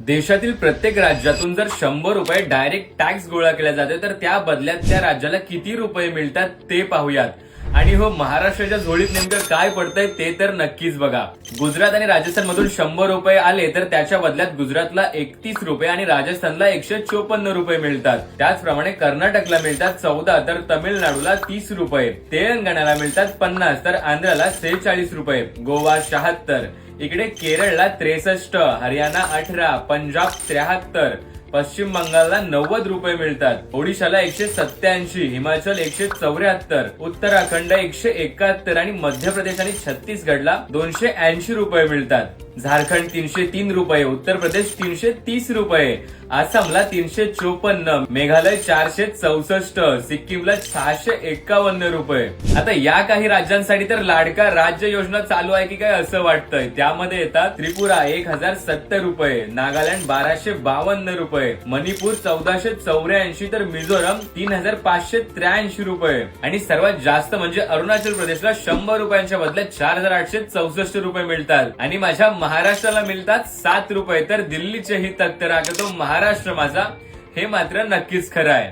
देशातील प्रत्येक राज्यातून जर 100 रुपये डायरेक्ट टॅक्स गोळा केला जातो तर त्या बदल्यात त्या राज्याला किती रुपये मिळतात ते पाहूयात. आणि हो, महाराष्ट्राच्या झोळीत नेमकं काय पडतंय ते तर नक्कीच बघा. गुजरात आणि राजस्थान मधून 100 रुपये आले तर त्याच्या बदल्यात गुजरातला 31 रुपये आणि राजस्थानला 154 रुपये मिळतात. त्याचप्रमाणे कर्नाटकला मिळतात 14, तर तमिळनाडूला 30 रुपये, तेलंगणाला मिळतात 50, तर आंध्राला 46 रुपये, गोवा 76, इकडे केरळला 63, हरियाणा 18, पंजाब 73, पश्चिम बंगालला 90 रुपये मिळतात, ओडिशाला 187, हिमाचल 174, उत्तराखंड 171 आणि मध्य प्रदेश आणि छत्तीसगडला 280 रुपये मिळतात. झारखंड 303 रुपये, उत्तर प्रदेश 330 रुपये, आसामला 354, मेघालय 464, सिक्कीमला 651 रुपये. आता या काही राज्यांसाठी तर लाडका राज्य योजना चालू आहे की काय असं वाटतंय. त्यामध्ये येतात त्रिपुरा 1070 रुपये, नागालँड 1252 रुपये, मणिपूर 1484, तर मिझोरम 3583 रुपये आणि सर्वात जास्त म्हणजे अरुणाचल प्रदेशला 100 रुपयांच्या बदल्यात 4864 रुपये मिळतात आणि माझ्या महाराष्ट्राला मिळतात 7 रुपये. तर दिल्लीचेही तख्त राखतो महाराष्ट्र माझा, हे मात्र नक्कीच खरं आहे.